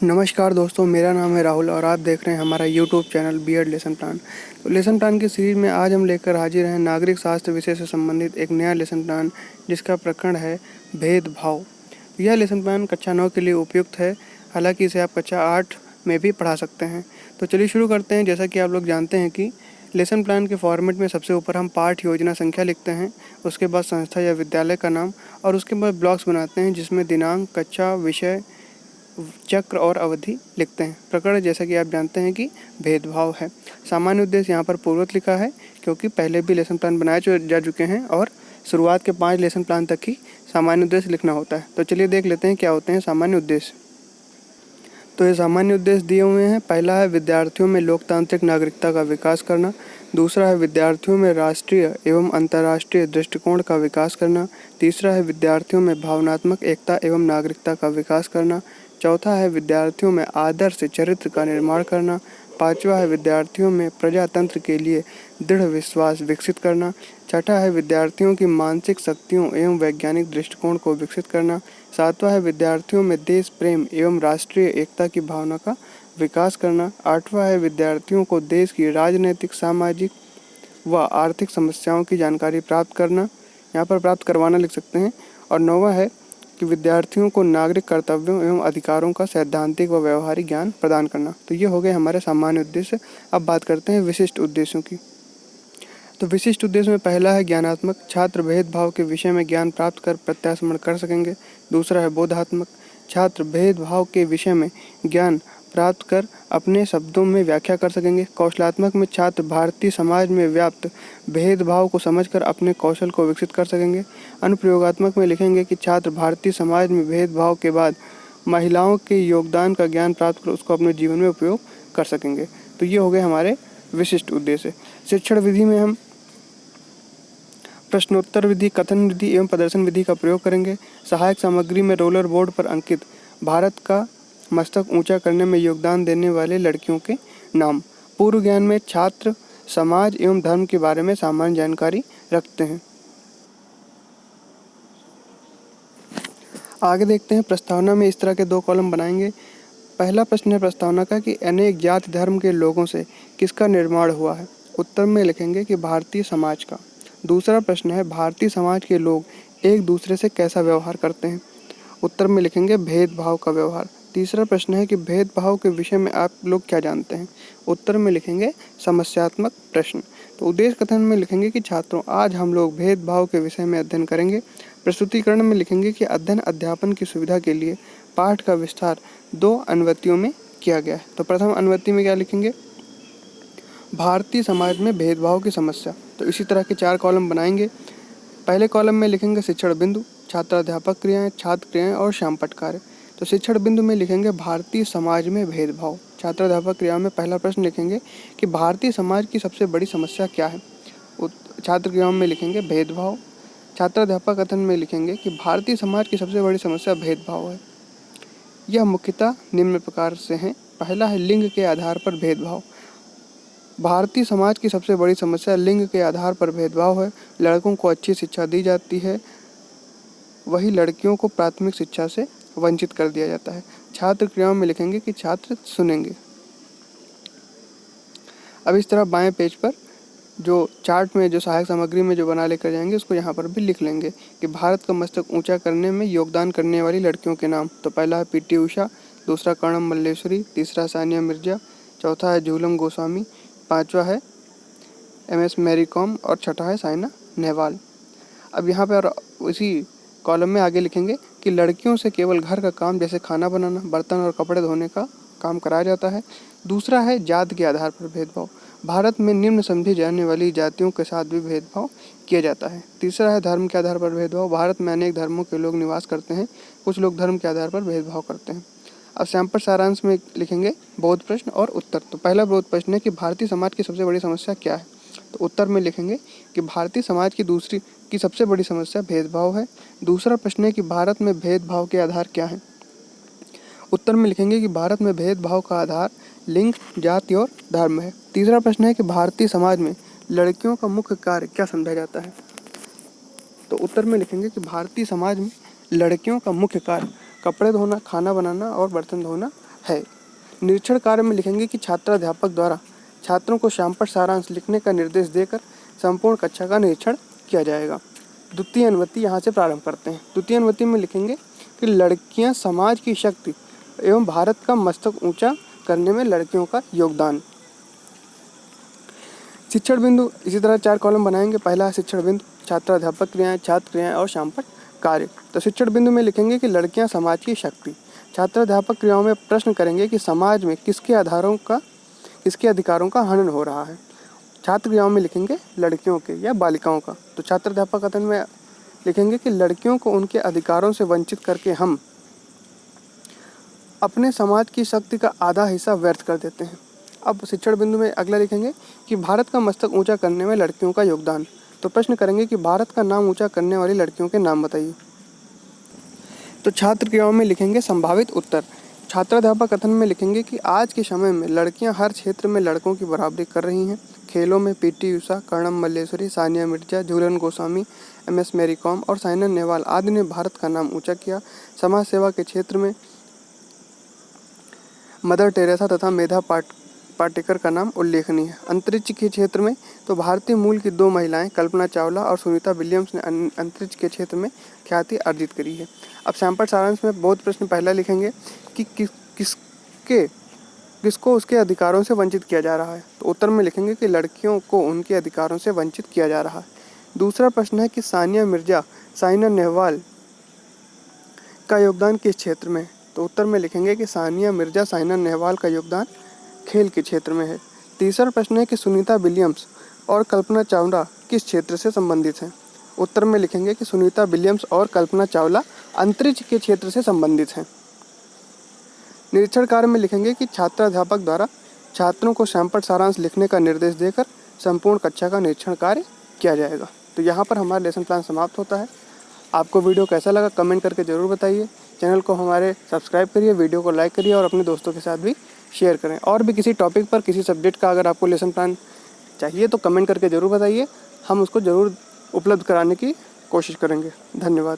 नमस्कार दोस्तों, मेरा नाम है राहुल और आप देख रहे हैं हमारा YouTube channel BEd lesson plan. तो लेसन प्लान की सीरीज में आज हम लेकर हाजिर हैं नागरिक शास्त्र विषय से संबंधित एक नया लेसन प्लान, जिसका प्रकरण है भेदभाव। यह लेसन प्लान कक्षा 9 के लिए उपयुक्त है, हालांकि इसे आप कक्षा 8 में भी पढ़ा सकते हैं। तो चलिए शुरू करते हैं। जैसा कि आप लोग जानते हैं कि लेसन प्लान के फॉर्मेट में सबसे ऊपर हम पाठ योजना संख्या लिखते हैं, उसके बाद संस्था या विद्यालय का नाम और उसके बाद ब्लॉक्स बनाते हैं जिसमें दिनांक, कक्षा, विषय, चक्र और अवधि लिखते हैं। प्रकरण जैसा कि आप जानते हैं कि भेदभाव है। सामान्य उद्देश्य यहाँ पर पूर्ववत लिखा है क्योंकि पहले भी लेसन प्लान बनाए जा चुके हैं और शुरुआत के 5 लेसन प्लान तक ही सामान्य उद्देश्य लिखना होता है। तो चलिए देख लेते हैं क्या होते हैं सामान्य उद्देश्य। तो ये सामान्य उद्देश्य दिए हुए हैं। पहला है विद्यार्थियों में लोकतांत्रिक नागरिकता का विकास करना। दूसरा है विद्यार्थियों में राष्ट्रीय एवं अंतर्राष्ट्रीय दृष्टिकोण का विकास करना। तीसरा है विद्यार्थियों में भावनात्मक एकता एवं नागरिकता का विकास करना। चौथा है विद्यार्थियों में आदर्श चरित्र का निर्माण करना। पांचवा है विद्यार्थियों में प्रजातंत्र के लिए दृढ़ विश्वास विकसित करना। छठा है विद्यार्थियों की मानसिक शक्तियों एवं वैज्ञानिक दृष्टिकोण को विकसित करना। सातवां है विद्यार्थियों में देश प्रेम एवं राष्ट्रीय एकता की भावना का विकास करना। आठवां है विद्यार्थियों को देश की राजनीतिक, सामाजिक व आर्थिक समस्याओं की जानकारी प्राप्त करना, यहाँ पर प्राप्त करवाना लिख सकते हैं। और नौवां है कि विद्यार्थियों को नागरिक कर्तव्यों एवं अधिकारों का सैद्धांतिक व व्यवहारिक ज्ञान प्रदान करना। तो ये हो गए हमारे सामान्य उद्देश्य। अब बात करते हैं विशिष्ट उद्देश्यों की। तो विशिष्ट उद्देश्य में पहला है ज्ञानात्मक, छात्र भेदभाव के विषय में ज्ञान प्राप्त कर प्रत्याशमन कर सकेंगे। दूसरा है बोधात्मक, छात्र भेदभाव के विषय में ज्ञान प्राप्त कर अपने शब्दों में व्याख्या कर सकेंगे। कौशलात्मक में छात्र भारतीय समाज में व्याप्त भेदभाव को समझकर अपने कौशल को विकसित कर सकेंगे। अनुप्रयोगात्मक में लिखेंगे कि छात्र भारतीय समाज में भेदभाव के बाद महिलाओं के योगदान का ज्ञान प्राप्त कर उसको अपने जीवन में उपयोग कर सकेंगे। तो ये हो गए हमारे विशिष्ट उद्देश्य। शिक्षण विधि में हम प्रश्नोत्तर विधि, कथन विधि एवं प्रदर्शन विधि का प्रयोग करेंगे। सहायक सामग्री में रोलर बोर्ड पर अंकित भारत का मस्तक ऊंचा करने में योगदान देने वाले लड़कियों के नाम। पूर्व ज्ञान में छात्र समाज एवं धर्म के बारे में सामान्य जानकारी रखते हैं। आगे देखते हैं। प्रस्तावना में इस तरह के 2 कॉलम बनाएंगे। पहला प्रश्न है प्रस्तावना का कि अनेक जाति धर्म के लोगों से किसका निर्माण हुआ है। उत्तर में लिखेंगे कि भारतीय समाज का। दूसरा प्रश्न है भारतीय समाज के लोग एक दूसरे से कैसा व्यवहार करते हैं। उत्तर में लिखेंगे भेदभाव का व्यवहार। तीसरा प्रश्न है कि भेदभाव के विषय में आप लोग क्या जानते हैं। उत्तर में लिखेंगे समस्यात्मक प्रश्न। तो उद्देश्य कथन में लिखेंगे कि छात्रों, आज हम लोग भेदभाव के विषय में अध्ययन करेंगे। प्रस्तुतिकरण में लिखेंगे कि अध्ययन अध्यापन की सुविधा के लिए पाठ का विस्तार 2 अनुवृत्तियों में किया गया है। तो प्रथम अनुवृत्ति में क्या लिखेंगे, भारतीय समाज में भेदभाव की समस्या। तो इसी तरह के 4 कॉलम बनाएंगे। पहले कॉलम में लिखेंगे शिक्षण बिंदु, छात्राध्यापक क्रियाएं, छात्र क्रियाएं और श्यामपट्ट कार्य। तो शिक्षण बिंदु में लिखेंगे भारतीय समाज में भेदभाव। छात्राध्यापक क्रिया में पहला प्रश्न लिखेंगे कि भारतीय समाज की सबसे बड़ी समस्या क्या है। छात्र क्रियाओं में लिखेंगे भेदभाव। छात्राध्यापक कथन में लिखेंगे कि भारतीय समाज की सबसे बड़ी समस्या भेदभाव है। यह मुख्यतः निम्न प्रकार से हैं। पहला है लिंग के आधार पर भेदभाव। भारतीय समाज की सबसे बड़ी समस्या लिंग के आधार पर भेदभाव है। लड़कों को अच्छी शिक्षा दी जाती है, वही लड़कियों को प्राथमिक शिक्षा से वंचित कर दिया जाता है। छात्र क्रियाओं में लिखेंगे कि छात्र सुनेंगे। अब इस तरह बाएं पेज पर जो चार्ट में जो सहायक सामग्री में जो बना लेकर जाएंगे उसको यहाँ पर भी लिख लेंगे कि भारत का मस्तक ऊंचा करने में योगदान करने वाली लड़कियों के नाम। तो पहला है पीटी उषा, दूसरा कर्णम मल्लेश्वरी, तीसरा सानिया मिर्जा, चौथा है झूलम गोस्वामी, पांचवा है MS मैरी कॉम और छठा है साइना नेहवाल। अब यहाँ पर उसी कॉलम में आगे लिखेंगे कि लड़कियों से केवल घर का काम जैसे खाना बनाना, बर्तन और कपड़े धोने का काम कराया जाता है। दूसरा है जाति के आधार पर भेदभाव। भारत में निम्न समझी जाने वाली जातियों के साथ भी भेदभाव किया जाता है। तीसरा है धर्म के आधार पर भेदभाव। भारत में अनेक धर्मों के लोग निवास करते हैं, कुछ लोग धर्म के आधार पर भेदभाव करते हैं। अब श्यामपट्ट सारांश में लिखेंगे बोध प्रश्न और उत्तर। तो पहला बोध प्रश्न है कि भारतीय समाज की सबसे बड़ी समस्या क्या है। तो उत्तर में लिखेंगे कि भारतीय समाज की सबसे बड़ी समस्या भेदभाव है। दूसरा प्रश्न है कि भारत में भेदभाव के आधार क्या हैं। उत्तर में लिखेंगे कि भारत में भेदभाव का आधार लिंग, जाति और धर्म है। तीसरा प्रश्न है कि भारतीय समाज में लड़कियों का मुख्य कार्य क्या समझा जाता है। तो उत्तर में लिखेंगे कि भारतीय समाज में लड़कियों का मुख्य कार्य कपड़े धोना, खाना बनाना और बर्तन धोना है। निरीक्षण कार्य में लिखेंगे कि छात्राध्यापक द्वारा छात्रों को शामपट सारांश लिखने का निर्देश देकर संपूर्ण कक्षा का निरीक्षण किया जाएगा। द्वितीय अनुवृत्ति यहाँ से प्रारंभ करते हैं। द्वितीय अनुवृत्ति में लिखेंगे कि लड़कियाँ समाज की शक्ति एवं भारत का मस्तक ऊंचा करने में लड़कियों का योगदान। शिक्षण बिंदु इसी तरह 4 कॉलम बनाएंगे। पहला है शिक्षण बिंदु, छात्राध्यापक क्रियाएं, छात्र क्रियाएं और शामपट कार्य। तो शिक्षण बिंदु में लिखेंगे कि लड़कियां समाज की शक्ति। छात्राध्यापक क्रियाओं में प्रश्न करेंगे कि समाज में किसके अधिकारों का हनन हो रहा है। छात्र क्रियाओं में लिखेंगे लड़कियों के या बालिकाओं का। तो छात्राध्यापक कथन में लिखेंगे कि लड़कियों को उनके अधिकारों से वंचित करके हम अपने समाज की शक्ति का आधा हिस्सा व्यर्थ कर देते हैं। अब शिक्षण बिंदु में अगला लिखेंगे कि भारत का मस्तक ऊंचा करने में लड़कियों का योगदान। तो प्रश्न करेंगे कि भारत का नाम ऊंचा करने वाली लड़कियों के नाम बताइए। तो छात्र क्रियाओं में लिखेंगे संभावित उत्तर। छात्राध्यापक कथन में लिखेंगे कि आज के समय में लड़कियां हर क्षेत्र में लड़कों की बराबरी कर रही हैं। खेलों में PT Usha, Karnam Malleswari, Sania Mirza, Jhulan Goswami, MS Mary com और साइना नेहवाल आदि ने भारत का नाम ऊंचा किया। समाज सेवा के क्षेत्र में मदर टेरेसा तथा मेधा पाटेकर का नाम उल्लेखनीय है। अंतरिक्ष के क्षेत्र में तो भारतीय मूल की 2 महिलाएं कल्पना चावला और सुनीता विलियम्स ने अंतरिक्ष के क्षेत्र में ख्याति अर्जित करी है। अब शामपट सारांश में बहुत प्रश्न पहला लिखेंगे कि किसको उसके अधिकारों से वंचित किया जा रहा है। तो उत्तर में लिखेंगे कि लड़कियों को उनके अधिकारों से वंचित किया जा रहा है। दूसरा प्रश्न है कि सानिया मिर्जा, साइना नेहवाल का योगदान किस क्षेत्र में। तो उत्तर में लिखेंगे कि सानिया मिर्जा, साइना नेहवाल का योगदान खेल के क्षेत्र में है। तीसरा प्रश्न है कि सुनीता विलियम्स और कल्पना चावला किस क्षेत्र से संबंधित हैं। उत्तर में लिखेंगे कि सुनीता विलियम्स और कल्पना चावला अंतरिक्ष के क्षेत्र से संबंधित हैं। निरीक्षण कार्य में लिखेंगे कि छात्राध्यापक द्वारा छात्रों को शामपट सारांश लिखने का निर्देश देकर संपूर्ण कक्षा का निरीक्षण कार्य किया जाएगा। तो यहाँ पर हमारा लेसन प्लान समाप्त होता है। आपको वीडियो कैसा लगा कमेंट करके ज़रूर बताइए। चैनल को हमारे सब्सक्राइब करिए, वीडियो को लाइक करिए और अपने दोस्तों के साथ भी शेयर करें। और भी किसी टॉपिक पर, किसी सब्जेक्ट का अगर आपको लेसन प्लान चाहिए तो कमेंट करके ज़रूर बताइए। हम उसको ज़रूर उपलब्ध कराने की कोशिश करेंगे। धन्यवाद।